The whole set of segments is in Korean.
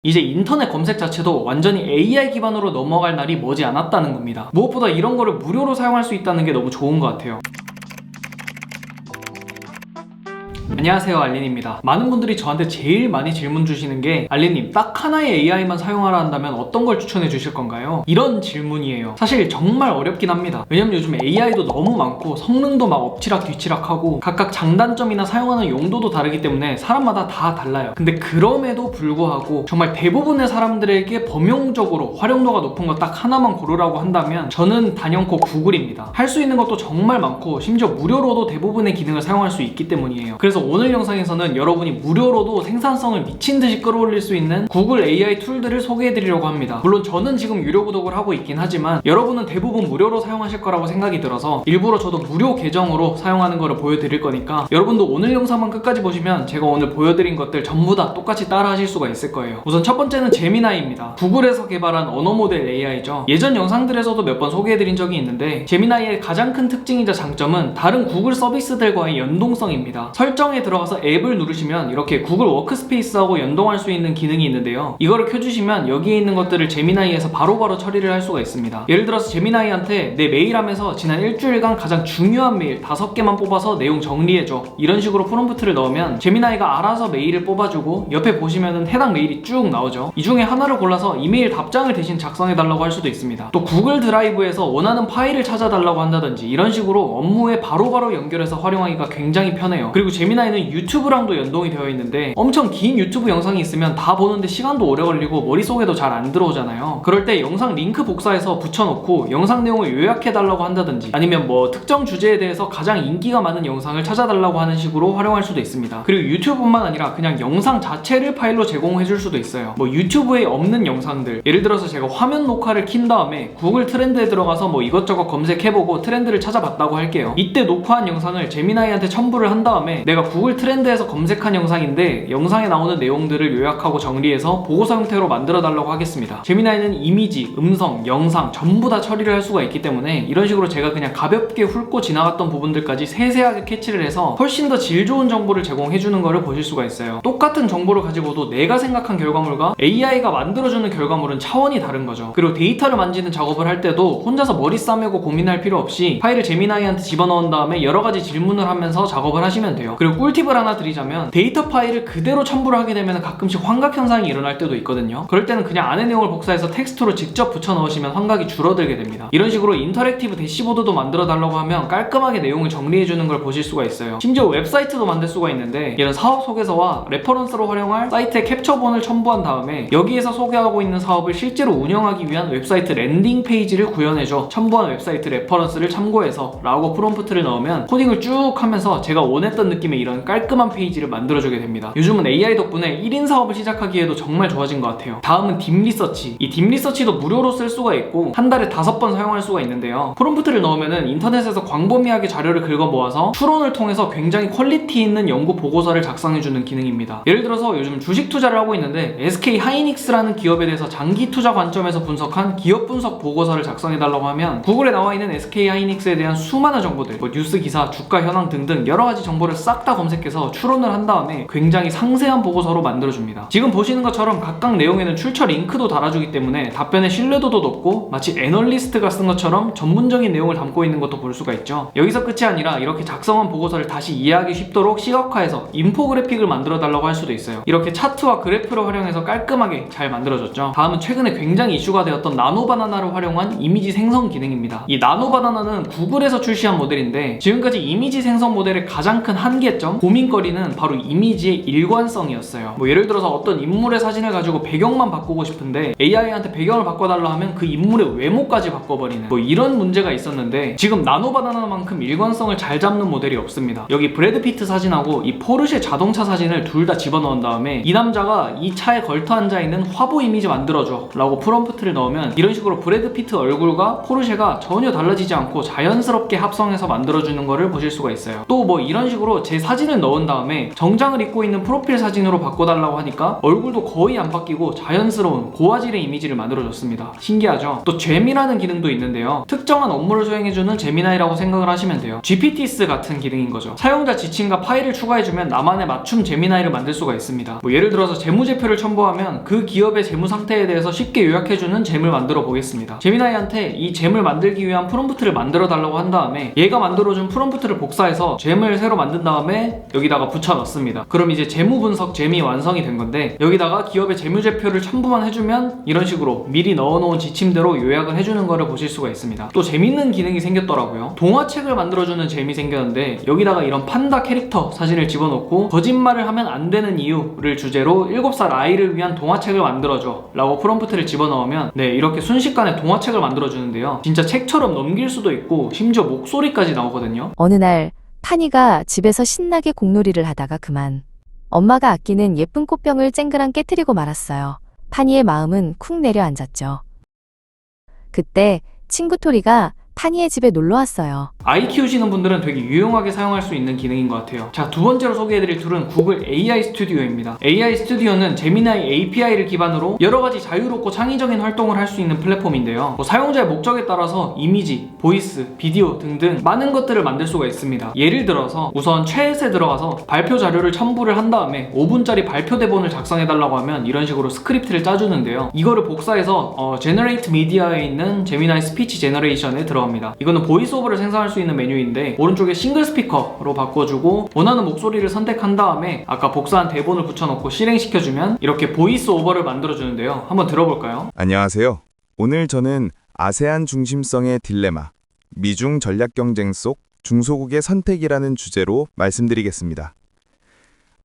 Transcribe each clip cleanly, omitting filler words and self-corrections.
이제 인터넷 검색 자체도 완전히 AI 기반으로 넘어갈 날이 머지않았다는 겁니다. 무엇보다 이런 거를 무료로 사용할 수 있다는 게 너무 좋은 것 같아요. 안녕하세요, 알린입니다. 많은 분들이 저한테 제일 많이 질문 주시는 게 알린님, 딱 하나의 AI만 사용하라 한다면 어떤 걸 추천해 주실 건가요? 이런 질문이에요. 사실 정말 어렵긴 합니다. 왜냐면 요즘 AI도 너무 많고 성능도 막 엎치락뒤치락하고 각각 장단점이나 사용하는 용도도 다르기 때문에 사람마다 다 달라요. 근데 그럼에도 불구하고 정말 대부분의 사람들에게 범용적으로 활용도가 높은 거 딱 하나만 고르라고 한다면 저는 단연코 구글입니다. 할 수 있는 것도 정말 많고 심지어 무료로도 대부분의 기능을 사용할 수 있기 때문이에요. 그래서 오늘 영상에서는 여러분이 무료로도 생산성을 미친듯이 끌어올릴 수 있는 구글 AI 툴들을 소개해드리려고 합니다. 물론 저는 지금 유료 구독을 하고 있긴 하지만 여러분은 대부분 무료로 사용하실 거라고 생각이 들어서 일부러 저도 무료 계정으로 사용하는 거를 보여드릴 거니까 여러분도 오늘 영상만 끝까지 보시면 제가 오늘 보여드린 것들 전부 다 똑같이 따라 하실 수가 있을 거예요. 우선 첫 번째는 제미나이입니다. 구글에서 개발한 언어 모델 AI죠. 예전 영상들에서도 몇 번 소개해드린 적이 있는데 제미나이의 가장 큰 특징이자 장점은 다른 구글 서비스들과의 연동성입니다. 설정에 들어가서 앱을 누르시면 이렇게 구글 워크스페이스하고 연동할 수 있는 기능이 있는데요. 이거를 켜주시면 여기에 있는 것들을 제미나이에서 바로바로 처리를 할 수가 있습니다. 예를 들어서 제미나이한테 내 메일함에서 지난 일주일간 가장 중요한 메일 5개만 뽑아서 내용 정리해줘, 이런 식으로 프롬프트를 넣으면 제미나이가 알아서 메일을 뽑아주고 옆에 보시면은 해당 메일이 쭉 나오죠. 이 중에 하나를 골라서 이메일 답장을 대신 작성해달라고 할 수도 있습니다. 또 구글 드라이브에서 원하는 파일을 찾아달라고 한다든지 이런 식으로 업무에 바로바로 연결해서 활용하기가 굉장히 편해요. 그리고 제미나이는 유튜브랑도 연동이 되어 있는데 엄청 긴 유튜브 영상이 있으면 다 보는데 시간도 오래 걸리고 머릿속에도 잘 안 들어오잖아요. 그럴 때 영상 링크 복사해서 붙여놓고 영상 내용을 요약해달라고 한다든지 아니면 뭐 특정 주제에 대해서 가장 인기가 많은 영상을 찾아달라고 하는 식으로 활용할 수도 있습니다. 그리고 유튜브뿐만 아니라 그냥 영상 자체를 파일로 제공해줄 수도 있어요. 뭐 유튜브에 없는 영상들, 예를 들어서 제가 화면 녹화를 킨 다음에 구글 트렌드에 들어가서 뭐 이것저것 검색해보고 트렌드를 찾아봤다고 할게요. 이때 녹화한 영상을 제미나이한테 첨부를 한 다음에 내가 구글 트렌드에서 검색한 영상인데 영상에 나오는 내용들을 요약하고 정리해서 보고서 형태로 만들어 달라고 하겠습니다. 제미나이는 이미지, 음성, 영상 전부 다 처리를 할 수가 있기 때문에 이런 식으로 제가 그냥 가볍게 훑고 지나갔던 부분들까지 세세하게 캐치를 해서 훨씬 더 질 좋은 정보를 제공해주는 거를 보실 수가 있어요. 똑같은 정보를 가지고도 내가 생각한 결과물과 AI가 만들어주는 결과물은 차원이 다른 거죠. 그리고 데이터를 만지는 작업을 할 때도 혼자서 머리 싸매고 고민할 필요 없이 파일을 제미나이한테 집어넣은 다음에 여러 가지 질문을 하면서 작업을 하시면 돼요. 그리고 꿀팁을 하나 드리자면 데이터 파일을 그대로 첨부를 하게 되면 가끔씩 환각 현상이 일어날 때도 있거든요. 그럴 때는 그냥 안에 내용을 복사해서 텍스트로 직접 붙여 넣으시면 환각이 줄어들게 됩니다. 이런 식으로 인터랙티브 대시보드도 만들어 달라고 하면 깔끔하게 내용을 정리해주는 걸 보실 수가 있어요. 심지어 웹사이트도 만들 수가 있는데 이런 사업 소개서와 레퍼런스로 활용할 사이트의 캡처본을 첨부한 다음에 여기에서 소개하고 있는 사업을 실제로 운영하기 위한 웹사이트 랜딩 페이지를 구현해줘, 첨부한 웹사이트 레퍼런스를 참고해서 라고 프롬프트를 넣으면 코딩을 쭉 하면서 제가 원했던 느낌의 이런 깔끔한 페이지를 만들어주게 됩니다. 요즘은 AI 덕분에 1인 사업을 시작하기에도 정말 좋아진 것 같아요. 다음은 딥리서치. 이 딥리서치도 무료로 쓸 수가 있고 한 달에 5번 사용할 수가 있는데요. 프롬프트를 넣으면은 인터넷에서 광범위하게 자료를 긁어 모아서 추론을 통해서 굉장히 퀄리티 있는 연구 보고서를 작성해주는 기능입니다. 예를 들어서 요즘 주식 투자를 하고 있는데 SK 하이닉스라는 기업에 대해서 장기 투자 관점에서 분석한 기업 분석 보고서를 작성해달라고 하면 구글에 나와 있는 SK 하이닉스에 대한 수많은 정보들, 뭐 뉴스 기사, 주가 현황 등등 여러 가지 정보를 싹 다 검색해서 추론을 한 다음에 굉장히 상세한 보고서로 만들어줍니다. 지금 보시는 것처럼 각각 내용에는 출처 링크도 달아주기 때문에 답변의 신뢰도도 높고 마치 애널리스트가 쓴 것처럼 전문적인 내용을 담고 있는 것도 볼 수가 있죠. 여기서 끝이 아니라 이렇게 작성한 보고서를 다시 이해하기 쉽도록 시각화해서 인포그래픽을 만들어 달라고 할 수도 있어요. 이렇게 차트와 그래프를 활용해서 깔끔하게 잘 만들어줬죠. 다음은 최근에 굉장히 이슈가 되었던 나노바나나를 활용한 이미지 생성 기능입니다. 이 나노바나나는 구글에서 출시한 모델인데 지금까지 이미지 생성 모델의 가장 큰 한계점, 고민거리는 바로 이미지의 일관성이었어요. 뭐 예를 들어서 어떤 인물의 사진을 가지고 배경만 바꾸고 싶은데 AI한테 배경을 바꿔달라 하면 그 인물의 외모까지 바꿔버리는 뭐 이런 문제가 있었는데 지금 나노바나나만큼 일관성을 잘 잡는 모델이 없습니다. 여기 브래드 피트 사진하고 이 포르쉐 자동차 사진을 둘 다 집어넣은 다음에 이 남자가 이 차에 걸터 앉아있는 화보 이미지 만들어줘 라고 프롬프트를 넣으면 이런 식으로 브래드 피트 얼굴과 포르쉐가 전혀 달라지지 않고 자연스럽게 합성해서 만들어주는 거를 보실 수가 있어요. 또 뭐 이런 식으로 제 사진을 넣은 다음에 정장을 입고 있는 프로필 사진으로 바꿔달라고 하니까 얼굴도 거의 안 바뀌고 자연스러운 고화질의 이미지를 만들어줬습니다. 신기하죠? 또 잼이라는 기능도 있는데요. 특정한 업무를 수행해주는 제미나이라고 생각을 하시면 돼요. GPTs 같은 기능인 거죠. 사용자 지침과 파일을 추가해주면 나만의 맞춤 제미나이를 만들 수가 있습니다. 예를 들어서 재무제표를 첨부하면 그 기업의 재무 상태에 대해서 쉽게 요약해주는 잼을 만들어 보겠습니다. 제미나이한테 이 잼을 만들기 위한 프롬프트를 만들어 달라고 한 다음에 얘가 만들어준 프롬프트를 복사해서 잼을 새로 만든 다음에 여기다가 붙여 넣습니다. 그럼 이제 재무 분석 잼이 완성이 된 건데, 여기다가 기업의 재무제표를 첨부만 해주면 이런 식으로 미리 넣어놓은 지침대로 요약을 해주는 거를 보실 수가 있습니다. 또 재밌는 기능이 생겼더라고요. 동화책을 만들어주는 잼이 생겼는데, 여기다가 이런 판다 캐릭터 사진을 집어넣고 거짓말을 하면 안 되는 이유를 주제로 7살 아이를 위한 동화책을 만들어줘 라고 프롬프트를 집어넣으면 이렇게 순식간에 동화책을 만들어주는데요. 진짜 책처럼 넘길 수도 있고 심지어 목소리까지 나오거든요. 어느 날 파니가 집에서 신나게 공놀이를 하다가 그만 엄마가 아끼는 예쁜 꽃병을 쨍그랑 깨트리고 말았어요. 파니의 마음은 쿵 내려앉았죠. 그때 친구 토리가 파니의 집에 놀러 왔어요. 아이 키우시는 분들은 되게 유용하게 사용할 수 있는 기능인 것 같아요. 자, 두 번째로 소개해드릴 툴은 구글 AI 스튜디오입니다. AI 스튜디오는 제미나이 API를 기반으로 여러가지 자유롭고 창의적인 활동을 할 수 있는 플랫폼인데요. 사용자의 목적에 따라서 이미지, 보이스, 비디오 등등 많은 것들을 만들 수가 있습니다. 예를 들어서 우선 챗에 들어가서 발표 자료를 첨부를 한 다음에 5분짜리 발표 대본을 작성해달라고 하면 이런 식으로 스크립트를 짜주는데요. 이거를 복사해서 Generate Media에 있는 제미나이 스피치 제너레이션에 들어갑니다. 이거는 보이스오버를 생성할 수 있는 메뉴인데, 오른쪽에 싱글 스피커로 바꿔주고 원하는 목소리를 선택한 다음에 아까 복사한 대본을 붙여놓고 실행시켜주면 이렇게 보이스오버를 만들어주는데요. 한번 들어볼까요? 안녕하세요. 오늘 저는 아세안 중심성의 딜레마, 미중 전략 경쟁 속 중소국의 선택이라는 주제로 말씀드리겠습니다.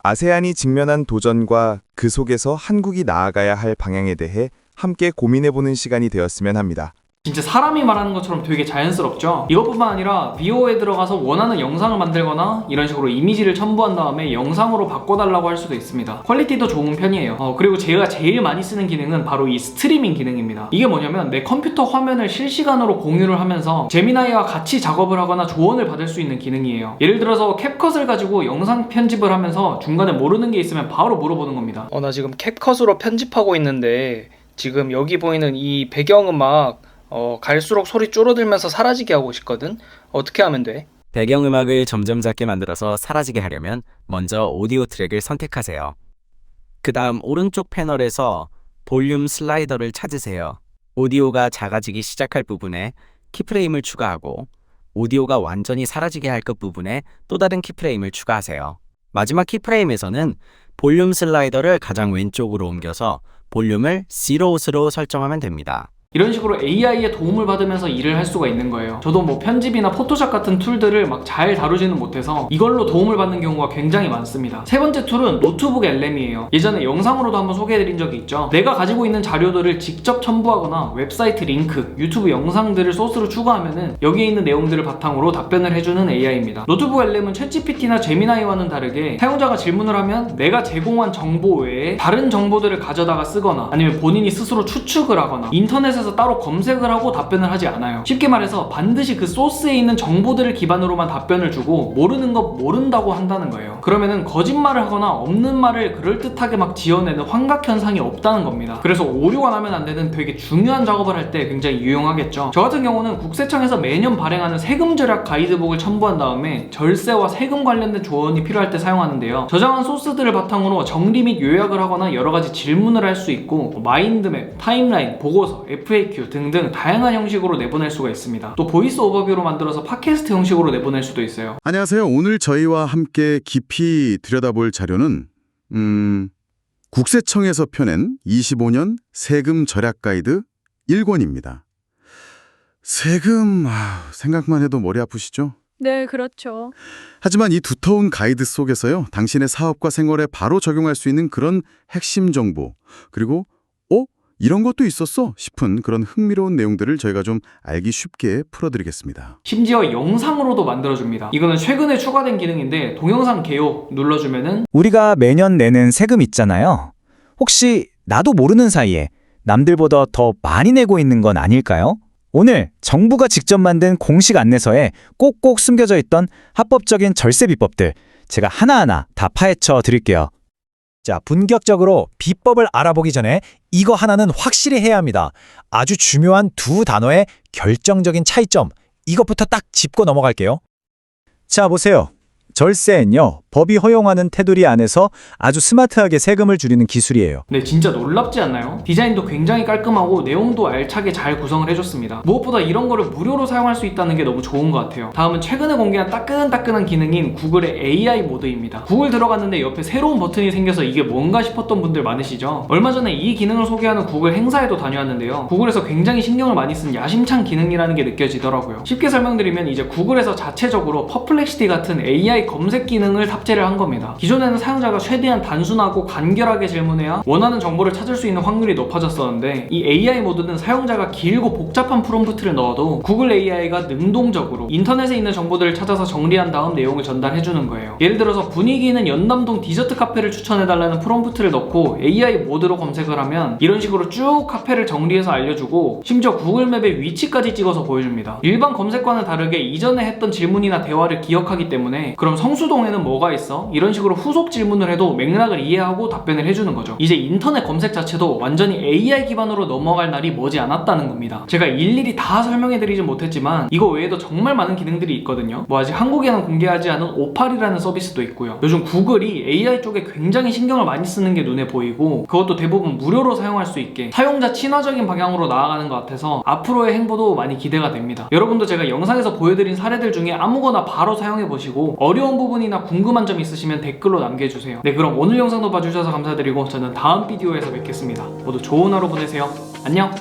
아세안이 직면한 도전과 그 속에서 한국이 나아가야 할 방향에 대해 함께 고민해보는 시간이 되었으면 합니다. 진짜 사람이 말하는 것처럼 되게 자연스럽죠? 이것뿐만 아니라 VO에 들어가서 원하는 영상을 만들거나 이런 식으로 이미지를 첨부한 다음에 영상으로 바꿔달라고 할 수도 있습니다. 퀄리티도 좋은 편이에요. 그리고 제가 제일 많이 쓰는 기능은 바로 이 스트리밍 기능입니다. 이게 뭐냐면 내 컴퓨터 화면을 실시간으로 공유를 하면서 제미나이와 같이 작업을 하거나 조언을 받을 수 있는 기능이에요. 예를 들어서 캡컷을 가지고 영상 편집을 하면서 중간에 모르는 게 있으면 바로 물어보는 겁니다. 나 지금 캡컷으로 편집하고 있는데 지금 여기 보이는 이 배경음악 갈수록 소리 줄어들면서 사라지게 하고 싶거든? 어떻게 하면 돼? 배경음악을 점점 작게 만들어서 사라지게 하려면 먼저 오디오 트랙을 선택하세요. 그 다음 오른쪽 패널에서 볼륨 슬라이더를 찾으세요. 오디오가 작아지기 시작할 부분에 키프레임을 추가하고 오디오가 완전히 사라지게 할 것 부분에 또 다른 키프레임을 추가하세요. 마지막 키프레임에서는 볼륨 슬라이더를 가장 왼쪽으로 옮겨서 볼륨을 0으로 설정하면 됩니다. 이런 식으로 AI의 도움을 받으면서 일을 할 수가 있는 거예요. 저도 뭐 편집이나 포토샵 같은 툴들을 막 잘 다루지는 못해서 이걸로 도움을 받는 경우가 굉장히 많습니다. 세 번째 툴은 노트북 LM이에요. 예전에 영상으로도 한번 소개해드린 적이 있죠. 내가 가지고 있는 자료들을 직접 첨부하거나 웹사이트 링크, 유튜브 영상들을 소스로 추가하면은 여기에 있는 내용들을 바탕으로 답변을 해주는 AI입니다. 노트북 LM은 챗GPT나 제미나이와는 다르게 사용자가 질문을 하면 내가 제공한 정보 외에 다른 정보들을 가져다가 쓰거나 아니면 본인이 스스로 추측을 하거나 인터넷에서 따로 검색을 하고 답변을 하지 않아요. 쉽게 말해서 반드시 그 소스에 있는 정보들을 기반으로만 답변을 주고 모르는 거 모른다고 한다는 거예요. 그러면은 거짓말을 하거나 없는 말을 그럴듯하게 막 지어내는 환각현상이 없다는 겁니다. 그래서 오류가 나면 안 되는 되게 중요한 작업을 할 때 굉장히 유용하겠죠. 저 같은 경우는 국세청에서 매년 발행하는 세금 절약 가이드북을 첨부한 다음에 절세와 세금 관련된 조언이 필요할 때 사용하는데요. 저장한 소스들을 바탕으로 정리 및 요약을 하거나 여러 가지 질문을 할 수 있고 마인드맵, 타임라인, 보고서, FAQ 등등 다양한 형식으로 내보낼 수가 있습니다. 또 보이스 오버뷰로 만들어서 팟캐스트 형식으로 내보낼 수도 있어요. 안녕하세요. 오늘 저희와 함께 깊이 들여다볼 자료는 국세청에서 펴낸 25년 세금 절약 가이드 1권입니다. 세금, 생각만 해도 머리 아프시죠? 네, 그렇죠. 하지만 이 두터운 가이드 속에서요, 당신의 사업과 생활에 바로 적용할 수 있는 그런 핵심 정보, 그리고 이런 것도 있었어 싶은 그런 흥미로운 내용들을 저희가 좀 알기 쉽게 풀어드리겠습니다. 심지어 영상으로도 만들어줍니다. 이거는 최근에 추가된 기능인데 동영상 개요 눌러주면은 우리가 매년 내는 세금 있잖아요. 혹시 나도 모르는 사이에 남들보다 더 많이 내고 있는 건 아닐까요? 오늘 정부가 직접 만든 공식 안내서에 꼭꼭 숨겨져 있던 합법적인 절세 비법들 제가 하나하나 다 파헤쳐 드릴게요. 자, 본격적으로 비법을 알아보기 전에 이거 하나는 확실히 해야 합니다. 아주 중요한 두 단어의 결정적인 차이점, 이것부터 딱 짚고 넘어갈게요. 자, 보세요. 절세는요, 법이 허용하는 테두리 안에서 아주 스마트하게 세금을 줄이는 기술이에요. 네, 진짜 놀랍지 않나요? 디자인도 굉장히 깔끔하고 내용도 알차게 잘 구성을 해줬습니다. 무엇보다 이런 거를 무료로 사용할 수 있다는 게 너무 좋은 것 같아요. 다음은 최근에 공개한 따끈따끈한 기능인 구글의 AI 모드입니다. 구글 들어갔는데 옆에 새로운 버튼이 생겨서 이게 뭔가 싶었던 분들 많으시죠? 얼마 전에 이 기능을 소개하는 구글 행사에도 다녀왔는데요. 구글에서 굉장히 신경을 많이 쓴 야심찬 기능이라는 게 느껴지더라고요. 쉽게 설명드리면 이제 구글에서 자체적으로 퍼플렉시티 같은 AI 검색 기능을 탑재를 한 겁니다. 기존에는 사용자가 최대한 단순하고 간결하게 질문해야 원하는 정보를 찾을 수 있는 확률이 높아졌었는데, 이 AI 모드는 사용자가 길고 복잡한 프롬프트를 넣어도 구글 AI가 능동적으로 인터넷에 있는 정보들을 찾아서 정리한 다음 내용을 전달해주는 거예요. 예를 들어서 분위기는 연남동 디저트 카페를 추천해달라는 프롬프트를 넣고 AI 모드로 검색을 하면 이런 식으로 쭉 카페를 정리해서 알려주고, 심지어 구글맵의 위치까지 찍어서 보여줍니다. 일반 검색과는 다르게 이전에 했던 질문이나 대화를 기억하기 때문에 그럼 성수동에는 뭐가 있어? 이런 식으로 후속 질문을 해도 맥락을 이해하고 답변을 해주는 거죠. 이제 인터넷 검색 자체도 완전히 AI 기반으로 넘어갈 날이 머지 않았다는 겁니다. 제가 일일이 다 설명해드리진 못했지만 이거 외에도 정말 많은 기능들이 있거든요. 뭐 아직 한국에는 공개하지 않은 오팔이라는 서비스도 있고요. 요즘 구글이 AI 쪽에 굉장히 신경을 많이 쓰는 게 눈에 보이고, 그것도 대부분 무료로 사용할 수 있게 사용자 친화적인 방향으로 나아가는 것 같아서 앞으로의 행보도 많이 기대가 됩니다. 여러분도 제가 영상에서 보여드린 사례들 중에 아무거나 바로 사용해보시고 어려운 부분이나 궁금한 점 있으시면 댓글로 남겨주세요. 네, 그럼 오늘 영상도 봐주셔서 감사드리고 저는 다음 비디오에서 뵙겠습니다. 모두 좋은 하루 보내세요. 안녕!